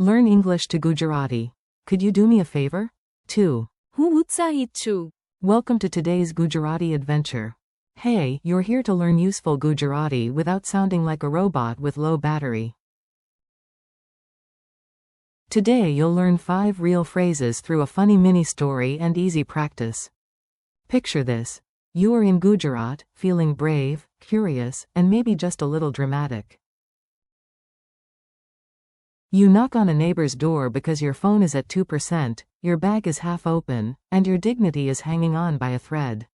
Learn English to Gujarati. Could you do me a favor? 2. હું ઉત્સાહિત છું. Welcome to today's Gujarati adventure. Hey, you're here to learn useful Gujarati without sounding like a robot with low battery. Today you'll learn 5 real phrases through a funny mini story and easy practice. Picture this. You are in Gujarat, feeling brave, curious, and maybe just a little dramatic. You knock on a neighbor's door because your phone is at 2%, your bag is half open, and your dignity is hanging on by a thread.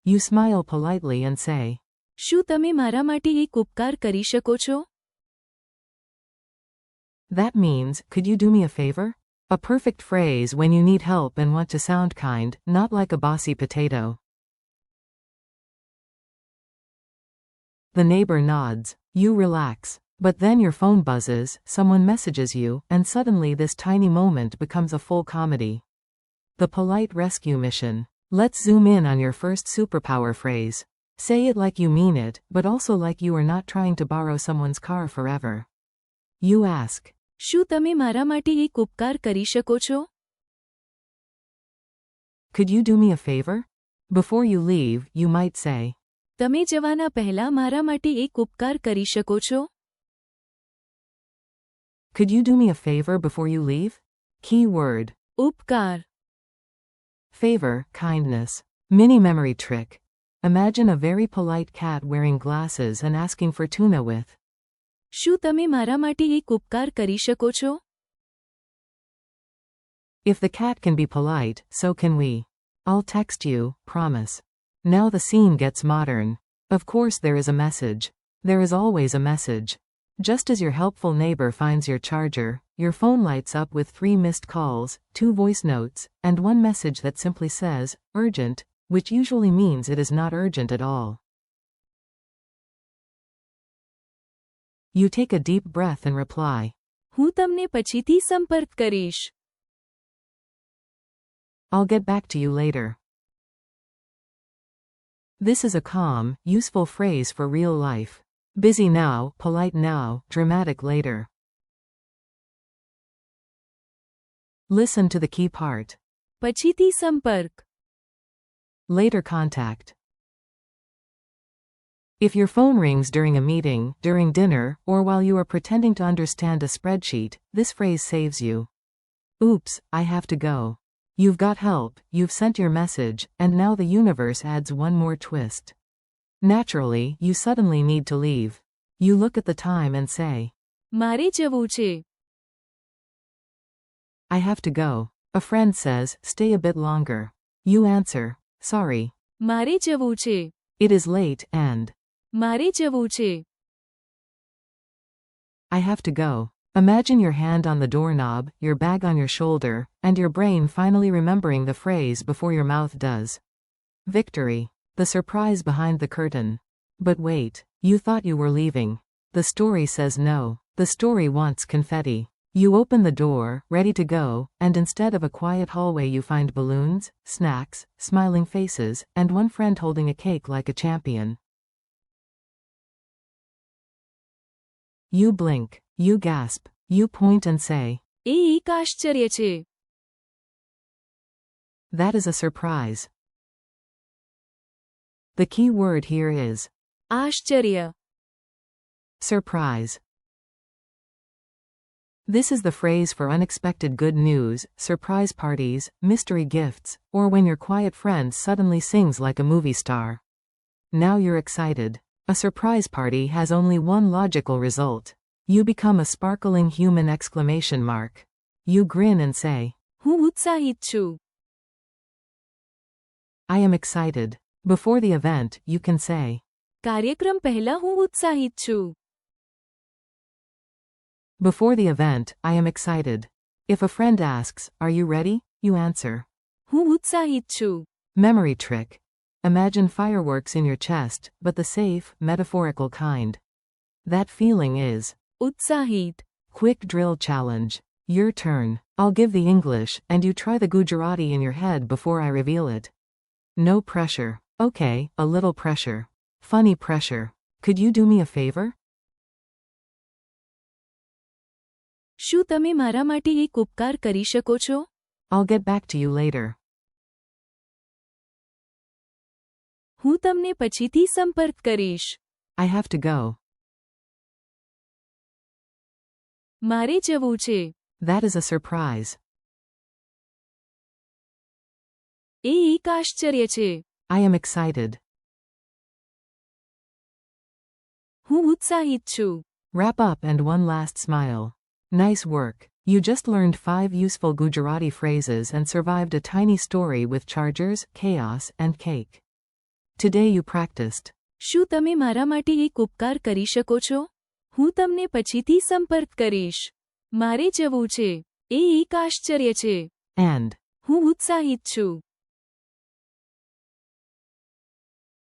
You smile politely and say, શું તમે મારા માટે એક ઉપકાર કરી શકો છો? That means, could you do me a favor? A perfect phrase when you need help and want to sound kind, not like a bossy potato. The neighbor nods. You relax. But then your phone buzzes, someone messages you, and suddenly this tiny moment becomes a full comedy. The polite rescue mission. Let's zoom in on your first superpower phrase. Say it like you mean it, but also like you are not trying to borrow someone's car forever. You ask, શું તમે મારા માટે એક ઉપકાર કરી શકો છો? could you do me a favor? Before you leave, you might say, તમે જવાના પહેલા મારા માટે એક ઉપકાર કરી શકો છો? could you do me a favor before you leave? Key word. ઉપકાર. Favor, kindness. Mini memory trick. Imagine a very polite cat wearing glasses and asking for tuna with. શું તમે મારા માટે એક ઉપકાર કરી શકો છો? If the cat can be polite, so can we. I'll text you, promise. Now the scene gets modern. Of course there is a message. There is always a message. Just as your helpful neighbor finds your charger, your phone lights up with 3 missed calls, 2 voice notes, and 1 message that simply says, urgent, which usually means it is not urgent at all. You take a deep breath and reply, હું તમને પછીથી સંપર્ક કરીશ. I'll get back to you later. This is a calm, useful phrase for real life. Busy now, polite now, dramatic later. Listen to the key part. પછીથી સંપર્ક. Later contact. If your phone rings during a meeting, during dinner, or while you are pretending to understand a spreadsheet, this phrase saves you. Oops, I have to go. You've got help, you've sent your message, and now the universe adds one more twist. Naturally, you suddenly need to leave. You look at the time and say, મારે જવું છે. I have to go. A friend says, stay a bit longer. You answer, sorry. મારે જવું છે. It is late and મારે જવું છે. I have to go. Imagine your hand on the doorknob, your bag on your shoulder, and your brain finally remembering the phrase before your mouth does. Victory. The surprise behind the curtain. But wait, you thought you were leaving. The story says no. The story wants confetti. You open the door, ready to go, and instead of a quiet hallway you find balloons, snacks, smiling faces, and one friend holding a cake like a champion. You blink. You gasp. You point and say, એ એક આશ્ચર્ય છે. that is a surprise. The key word here is આશ્ચર્ય. surprise. This is the phrase for unexpected good news, surprise parties, mystery gifts, or when your quiet friend suddenly sings like a movie star. Now you're excited. A surprise party has only one logical result. You become a sparkling human exclamation mark. You grin and say, હું ઉત્સાહિત છું. I am excited. Before the event, you can say, કાર્યક્રમ પહેલા હું ઉત્સાહિત છું. before the event, I am excited. If a friend asks, are you ready? You answer, હું ઉત્સાહિત છું. memory trick. Imagine fireworks in your chest, but the safe, metaphorical kind. That feeling is ઉત્સાહિત. quick drill challenge. Your turn. I'll give the English, and you try the Gujarati in your head before I reveal it. No pressure. Okay, a little pressure. Funny pressure. Could you do me a favor? શું તમે મારા માટે એક ઉપકાર કરી શકો છો? I'll get back to you later. હું તમને પછીથી સંપર્ક કરીશ. I have to go. મારે જવું છે. That is a surprise. એ એક આશ્ચર્ય છે. I am excited. હું ઉત્સાહિત છું. Wrap up and one last smile. Nice work. You just learned 5 useful Gujarati phrases and survived a tiny story with chargers, chaos, and cake. Today you practiced. શું તમે મારા માટે એક ઉપકાર કરી શકો છો? હું તમને પછીથી સંપર્ક કરીશ. મારે જવું છે. એ એક આશ્ચર્ય છે. And હું ઉત્સાહિત છું.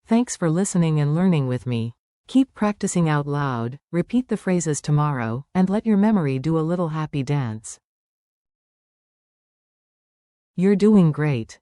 thanks for listening and learning with me. Keep practicing out loud, repeat the phrases tomorrow, and let your memory do a little happy dance. You're doing great.